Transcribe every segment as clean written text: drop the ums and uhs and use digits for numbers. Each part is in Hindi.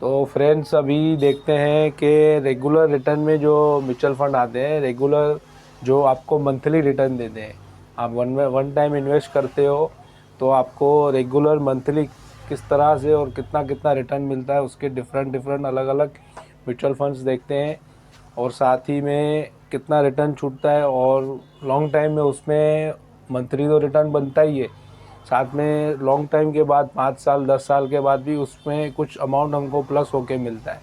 तो फ्रेंड्स अभी देखते हैं कि रेगुलर रिटर्न में जो म्यूचुअल फंड आते हैं, रेगुलर जो आपको मंथली रिटर्न देते हैं। आप वन टाइम इन्वेस्ट करते हो तो आपको रेगुलर मंथली किस तरह से और कितना कितना रिटर्न मिलता है, उसके डिफरेंट डिफरेंट अलग अलग म्यूचुअल फंड्स देखते हैं। और साथ ही में कितना रिटर्न छूटता है, और लॉन्ग टाइम में उसमें मंथली तो रिटर्न बनता ही है, साथ में लॉन्ग टाइम के बाद 5 साल 10 साल के बाद भी उसमें कुछ अमाउंट हमको प्लस होके मिलता है।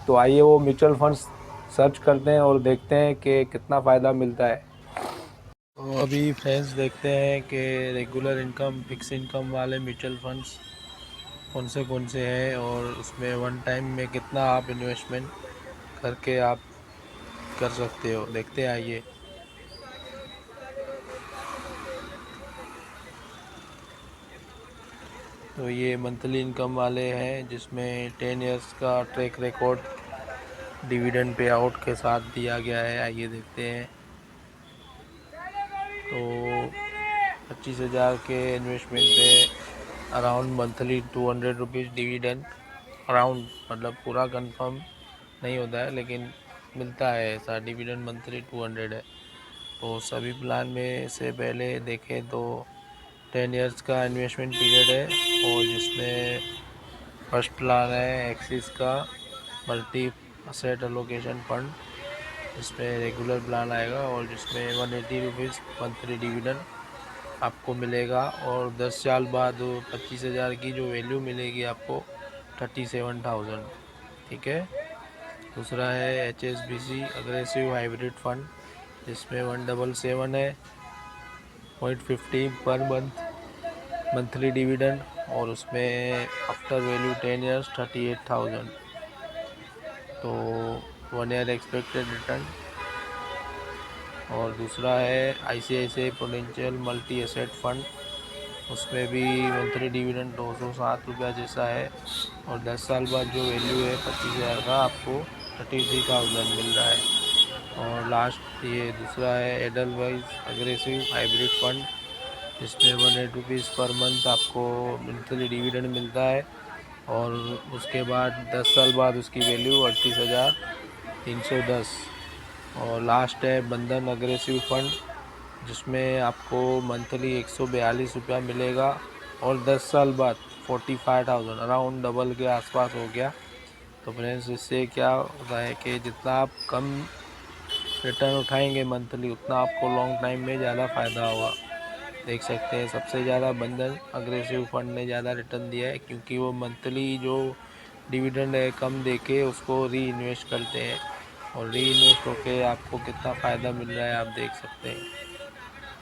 तो आइए वो म्यूचुअल फंड्स सर्च करते हैं और देखते हैं कि कितना फ़ायदा मिलता है। तो अभी फ्रेंड्स देखते हैं कि रेगुलर इनकम फिक्स इनकम वाले म्यूचुअल फंड्स कौन से हैं, और उसमें वन टाइम में कितना आप इन्वेस्टमेंट करके आप कर सकते हो, देखते हैं आइए। तो ये मंथली इनकम वाले हैं जिसमें 10 इयर्स का track record dividend pay out के साथ दिया गया है, आइए देखते हैं। तो 25,000 के इन्वेस्टमेंट पे around monthly 200 rupees dividend, around मतलब पूरा कंफर्म नहीं होता है लेकिन मिलता है ऐसा डिविडेंड, मंथली 200 है। तो सभी प्लान में से पहले देखें तो 10 इयर्स का इन्वेस्टमेंट पीरियड है, और जिसमें फर्स्ट प्लान है एक्सिस का मल्टी असेट एलोकेशन फंड, इसमें रेगुलर प्लान आएगा और जिसमें 180 रुपीज़ मंथली डिविडेंड आपको मिलेगा, और 10 साल बाद 25,000 की जो वैल्यू मिलेगी आपको 37,000। ठीक है। दूसरा है HSBC अग्रेसिव हाइब्रिड फंड, जिसमें 177 है, 0.50 पर मंथ मंथली डिविडेंड, और उसमें आफ्टर वैल्यू 10 इयर्स 38,000। तो 1 ईयर एक्सपेक्टेड रिटर्न। और दूसरा है ICICI prudential multi asset fund, उसमें भी मंथली डिविडेंड 207 रुपया जैसा है, और 10 साल बाद जो वैल्यू है 25,000 का आपको 33,000 मिल रहा है। और लास्ट ये दूसरा है एडलवाइज अग्रेसिव हाइब्रिड फंड, जिसमें 180 रुपीज़ पर मंथ आपको मंथली डिविडेंड मिलता है, और उसके बाद 10 साल बाद उसकी वैल्यू 38,310। और लास्ट है बंधन अग्रेसिव फंड, जिसमें आपको मंथली 142 रुपया मिलेगा, और 10 साल बाद 45,000, अराउंड डबल के आसपास हो गया। तो फ्रेंड्स इससे क्या होता है कि जितना आप कम रिटर्न उठाएंगे मंथली, उतना आपको लॉन्ग टाइम में ज़्यादा फ़ायदा होगा। देख सकते हैं सबसे ज़्यादा बंधन अग्रेसिव फंड ने ज़्यादा रिटर्न दिया है, क्योंकि वो मंथली जो डिविडेंड है कम देके उसको री इन्वेस्ट करते हैं, और री इन्वेस्ट होके आपको कितना फ़ायदा मिल रहा है आप देख सकते हैं।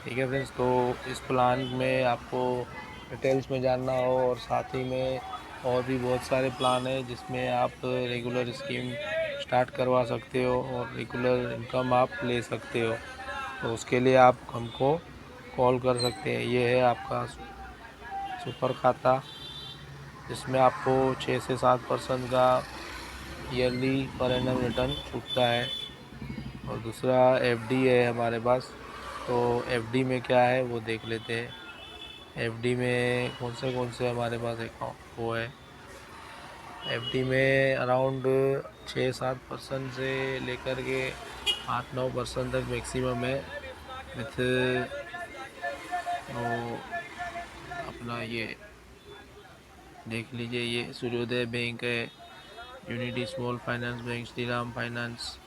ठीक है फ्रेंड्स, तो इस प्लान में आपको डिटेल्स में जानना हो, और साथ ही में और भी बहुत सारे प्लान हैं जिसमें आप रेगुलर स्कीम स्टार्ट करवा सकते हो और रेगुलर इनकम आप ले सकते हो। तो उसके लिए आप हमको कॉल कर सकते हैं। ये है आपका सुपर खाता, जिसमें आपको 6 से 7% का ईयरली पर एनम रिटर्न छूटता है। और दूसरा FD है हमारे पास। तो FD में क्या है वो देख लेते हैं। FD में कौन से हमारे पास अकाउंट वो है। FD में अराउंड 6-7% से लेकर के 8-9% तक मैक्सिमम है, विथ अपना ये देख लीजिए, ये सूर्योदय बैंक है, unity small finance bank, Shriram finance.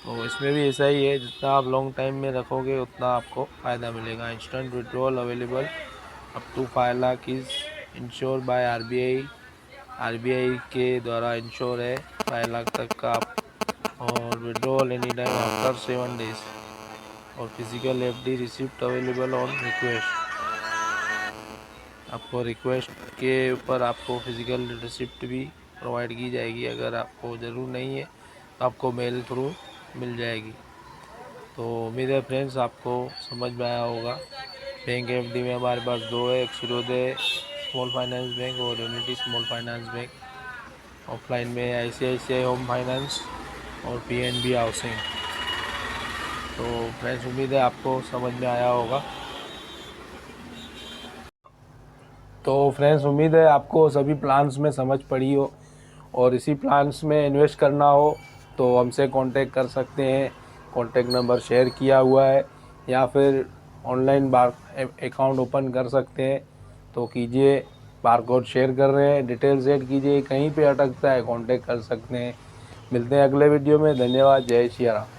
तो इसमें भी ऐसा ही है, जितना आप लॉन्ग टाइम में रखोगे उतना आपको फ़ायदा मिलेगा। Instant withdrawal available up to 5 lakh is insure by RBI के द्वारा इंश्योर है 5 लाख तक का आप, और withdrawal any time after 7 days. और physical FD receipt available on request, आपको रिक्वेस्ट के ऊपर आपको फिजिकल रिसिप्ट भी प्रोवाइड की जाएगी। अगर आपको ज़रूर नहीं है तो आपको मेल थ्रू मिल जाएगी। तो उम्मीद है फ्रेंड्स आपको समझ में आया होगा। बैंक FD में हमारे पास दो है, एक सूर्योदय स्मॉल फाइनेंस बैंक और unity small finance bank. Offline में ICICI होम फाइनेंस और PNB हाउसिंग। तो फ्रेंड्स उम्मीद है आपको समझ में आया होगा। तो फ्रेंड्स उम्मीद है आपको सभी प्लान्स में समझ पड़ी हो, और इसी प्लान्स में इन्वेस्ट करना हो तो हमसे कांटेक्ट कर सकते हैं। कांटेक्ट नंबर शेयर किया हुआ है, या फिर ऑनलाइन अकाउंट ओपन कर सकते हैं तो कीजिए। बारकोड शेयर कर रहे हैं, डिटेल सेट कीजिए, कहीं पे अटकता है कांटेक्ट कर सकते हैं। मिलते हैं अगले वीडियो में। धन्यवाद। जय श्री राम।